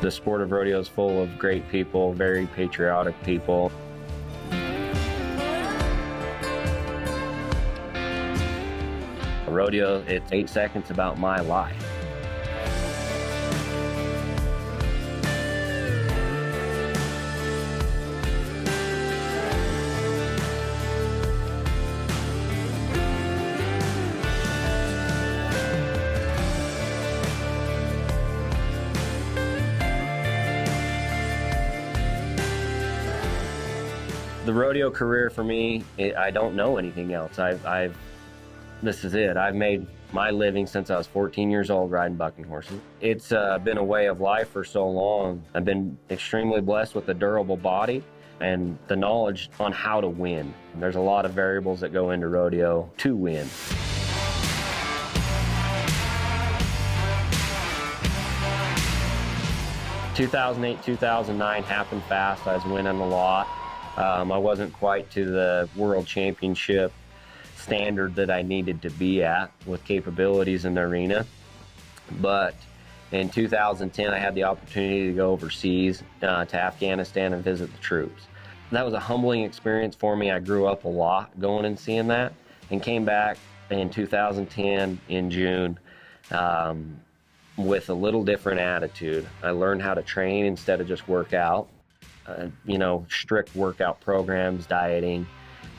The sport of rodeo is full of great people, very patriotic people. Rodeo, it's 8 seconds about my life. The rodeo career for me, I don't know anything else. This is it. I've made my living since I was 14 years old riding bucking horses. It's been a way of life for so long. I've been extremely blessed with a durable body and the knowledge on how to win. There's a lot of variables that go into rodeo to win. "2008, 2009 happened fast. I was winning a lot. I wasn't quite to the world championship standard that I needed to be at with capabilities in the arena. But in 2010, I had the opportunity to go overseas to Afghanistan and visit the troops. That was a humbling experience for me. I grew up a lot going and seeing that, and came back in 2010 in June with a little different attitude. I learned how to train instead of just work out. Strict workout programs, dieting.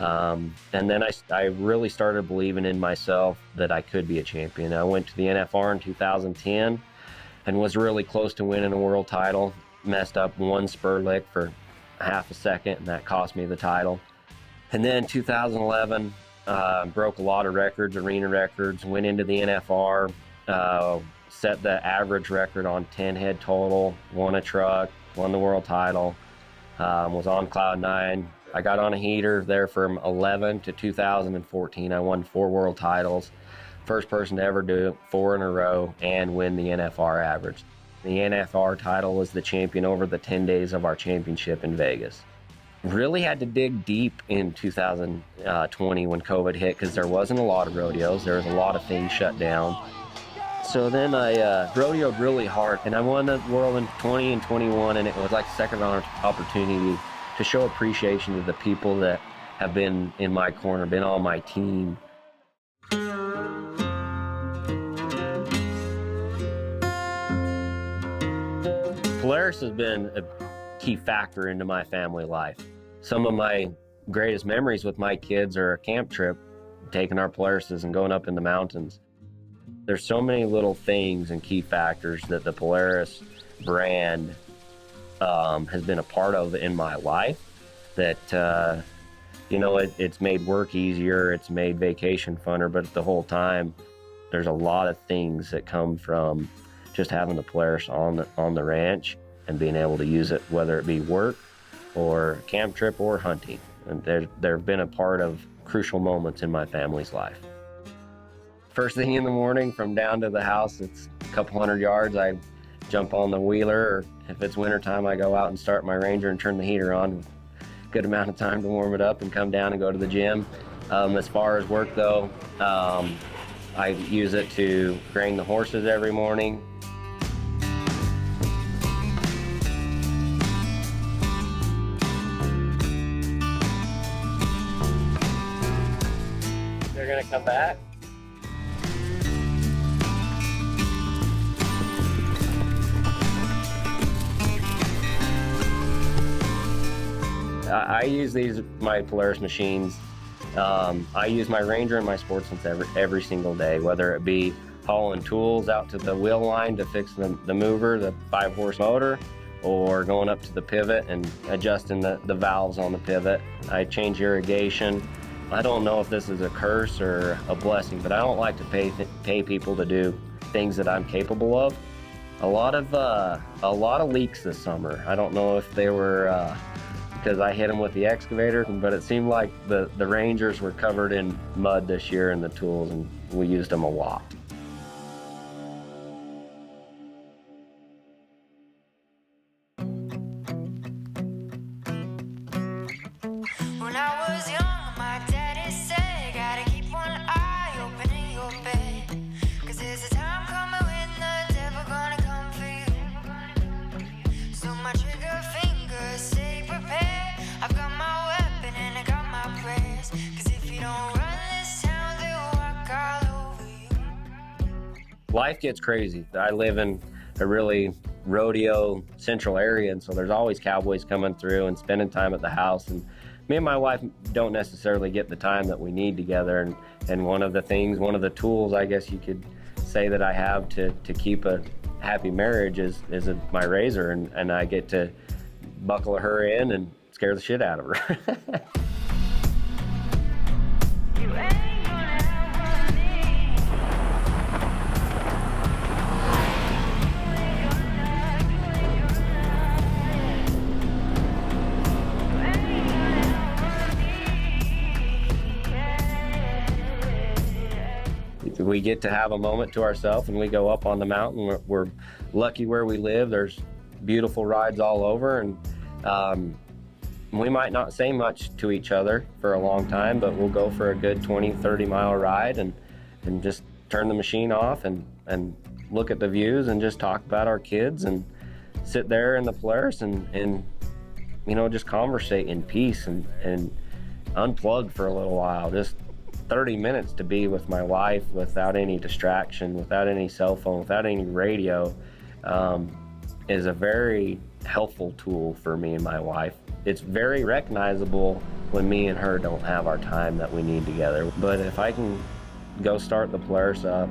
And then I really started believing in myself that I could be a champion. I went to the NFR in 2010 and was really close to winning a world title. Messed up one spur lick for half a second, and that cost me the title. And then 2011, broke a lot of records, arena records, went into the NFR, set the average record on 10 head total, won a truck, won the world title. Was on cloud 9. I got on a heater there from 11 to 2014. I won 4 world titles. First person to ever do it, 4 in a row, and win the NFR average. The NFR title was the champion over the 10 days of our championship in Vegas. Really had to dig deep in 2020 when COVID hit, because there wasn't a lot of rodeos. There was a lot of things shut down. So then I rodeoed really hard, and I won the world in 20 and 21, and it was like a second opportunity to show appreciation to the people that have been in my corner, been on my team. Polaris has been a key factor into my family life. Some of my greatest memories with my kids are a camp trip, taking our Polarises and going up in the mountains. There's so many little things and key factors that the Polaris brand has been a part of in my life that, it's made work easier, it's made vacation funner, but the whole time, there's a lot of things that come from just having the Polaris on the ranch and being able to use it, whether it be work or camp trip or hunting. And they've been a part of crucial moments in my family's life. First thing in the morning, from down to the house, it's a couple hundred yards. I jump on the wheeler, or if it's wintertime, I go out and start my Ranger and turn the heater on. Good amount of time to warm it up and come down and go to the gym. As far as work though, I use it to grain the horses every morning. They're gonna come back. I use my Polaris machines. I use my Ranger and my Sportsman every single day, whether it be hauling tools out to the wheel line to fix the mover, the 5-horse motor, or going up to the pivot and adjusting the valves on the pivot. I change irrigation. I don't know if this is a curse or a blessing, but I don't like to pay people to do things that I'm capable of. A lot of leaks this summer. I don't know if they were because I hit them with the excavator, but it seemed like the Rangers were covered in mud this year in the tools, and we used them a lot. When I was young, my daddy said, gotta keep one eye open in your bed, 'cause there's a time coming when the devil gonna come for you. Life gets crazy. I live in a really rodeo central area, and so there's always cowboys coming through and spending time at the house. And me and my wife don't necessarily get the time that we need together. And one of the tools, I guess you could say, that I have to keep a happy marriage is my razor, and I get to buckle her in and scare the shit out of her. We get to have a moment to ourselves, and we go up on the mountain. We're lucky where we live. There's beautiful rides all over, and we might not say much to each other for a long time, but we'll go for a good 20-30 mile ride and just turn the machine off and look at the views and just talk about our kids and sit there in the Polaris and you know, just conversate in peace and unplug for a little while. Just 30 minutes to be with my wife without any distraction, without any cell phone, without any radio, is a very helpful tool for me and my wife. It's very recognizable when me and her don't have our time that we need together. But if I can go start the Polaris up,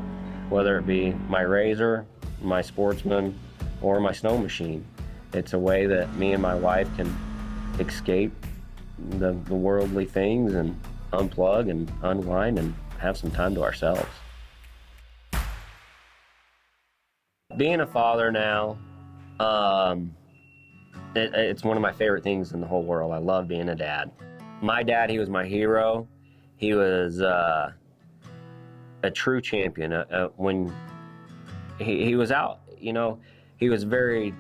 whether it be my razor, my Sportsman, or my snow machine, it's a way that me and my wife can escape the worldly things and unplug and unwind and have some time to ourselves. Being a father now, it's one of my favorite things in the whole world. I love being a dad. My dad, he was my hero. He was a true champion. When he was out, you know, he was very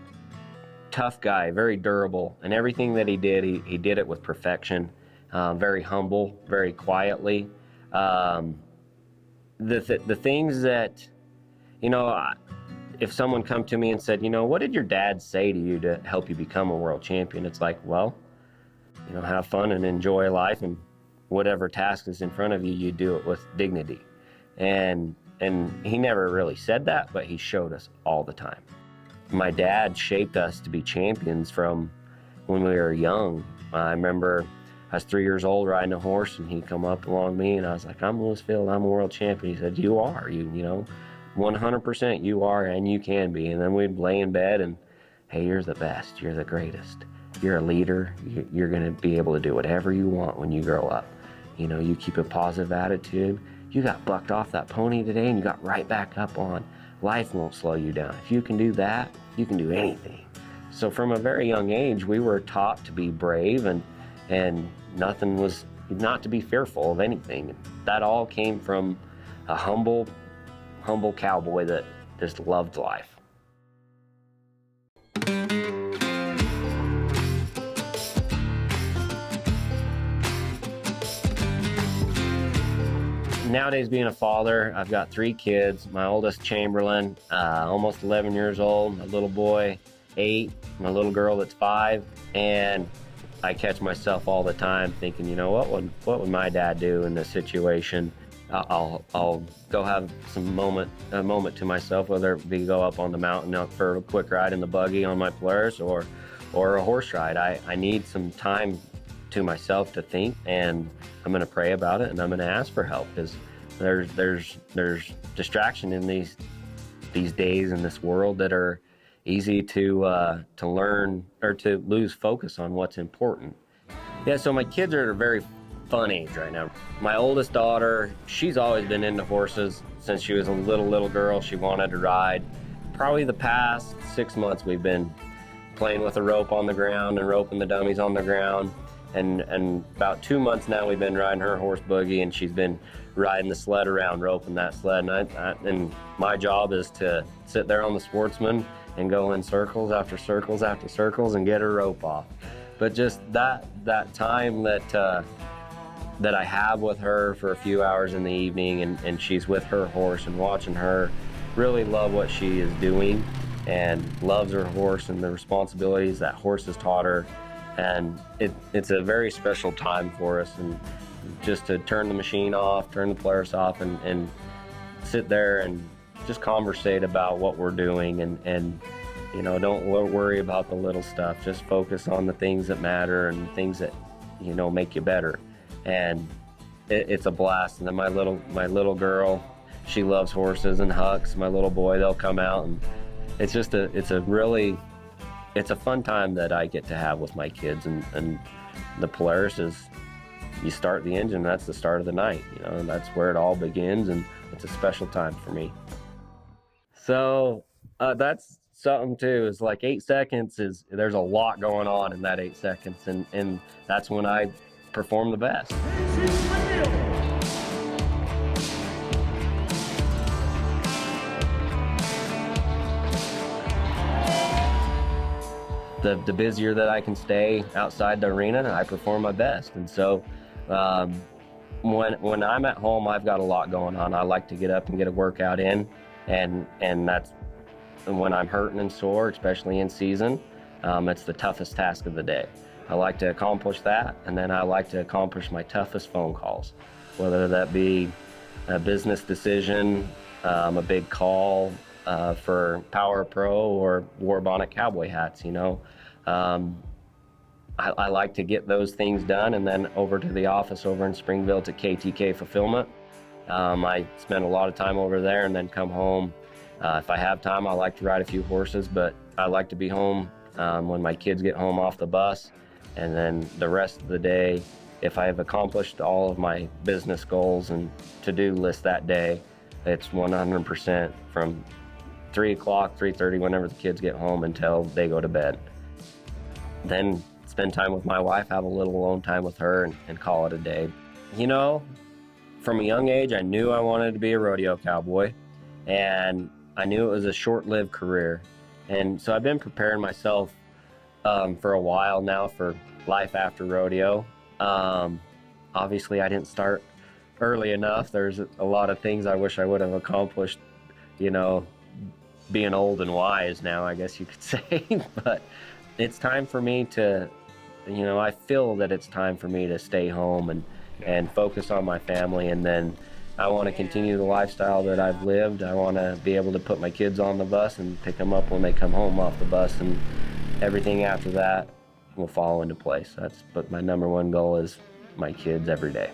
tough guy, very durable, and everything that he did it with perfection. Very humble, very quietly. The things that, you know, if someone come to me and said, you know, what did your dad say to you to help you become a world champion? It's like, well, you know, have fun and enjoy life, and whatever task is in front of you, you do it with dignity. And he never really said that, but he showed us all the time. My dad shaped us to be champions from when we were young. I remember I was 3 years old riding a horse, and he'd come up along me, and I was like, I'm Lewis Feild, I'm a world champion. He said, you are, you know, 100% you are, and you can be. And then we'd lay in bed and, hey, you're the best, you're the greatest. You're a leader, you're gonna be able to do whatever you want when you grow up. You know, you keep a positive attitude. You got bucked off that pony today and you got right back up on. Life won't slow you down. If you can do that, you can do anything. So from a very young age, we were taught to be brave and nothing was not to be fearful of anything. That all came from a humble cowboy that just loved life. Nowadays, being a father, I've got 3 kids. My oldest, Chamberlain, almost 11 years old, a little boy, 8, my little girl that's 5, and I catch myself all the time thinking, you know, what would my dad do in this situation? I'll go have a moment to myself, whether it be go up on the mountain for a quick ride in the buggy on my Polaris or a horse ride. I need some time to myself to think, and I'm going to pray about it, and I'm going to ask for help, because there's distraction in these days in this world that are easy to learn or to lose focus on what's important. Yeah, so my kids are at a very fun age right now. My oldest daughter, she's always been into horses since she was a little girl. She wanted to ride. Probably the past 6 months we've been playing with a rope on the ground and roping the dummies on the ground. And about 2 months now we've been riding her horse buggy, and she's been riding the sled around, roping that sled. And my job is to sit there on the Sportsman and go in circles after circles after circles and get her rope off. But just that time that I have with her for a few hours in the evening, and she's with her horse and watching her really love what she is doing and loves her horse and the responsibilities that horse has taught her. And it's a very special time for us, and just to turn the machine off, turn the Polaris off, and sit there and just conversate about what we're doing, and you know, don't worry about the little stuff. Just focus on the things that matter and things that, you know, make you better. And it's a blast. And then my little girl, she loves horses and hucks. My little boy, they'll come out, and it's a fun time that I get to have with my kids. And the Polaris is, you start the engine, that's the start of the night, you know, and that's where it all begins, and it's a special time for me. So that's something too, is like 8 seconds there's a lot going on in that 8 seconds, and that's when I perform the best. The busier that I can stay outside the arena, I perform my best. And so when I'm at home, I've got a lot going on. I like to get up and get a workout in, and that's when I'm hurting and sore, especially in season. It's the toughest task of the day. I like to accomplish that, and then I like to accomplish my toughest phone calls, whether that be a business decision, a big call for Power Pro or War Bonnet cowboy hats, you know. I like to get those things done, and then over to the office over in Springville to KTK Fulfillment. I spend a lot of time over there and then come home. If I have time, I like to ride a few horses, but I like to be home when my kids get home off the bus. And then the rest of the day, if I have accomplished all of my business goals and to-do list that day, it's 100% from 3 o'clock, 3:30, whenever the kids get home until they go to bed. Then spend time with my wife, have a little alone time with her, and call it a day. You know, from a young age, I knew I wanted to be a rodeo cowboy, and I knew it was a short-lived career. And so I've been preparing myself for a while now for life after rodeo. Obviously, I didn't start early enough. There's a lot of things I wish I would have accomplished, you know, being old and wise now, I guess you could say. But it's time for me to, you know, I feel that it's time for me to stay home and focus on my family. And then I want to continue the lifestyle that I've lived. I want to be able to put my kids on the bus and pick them up when they come home off the bus, and everything after that will fall into place. But my number one goal is my kids every day.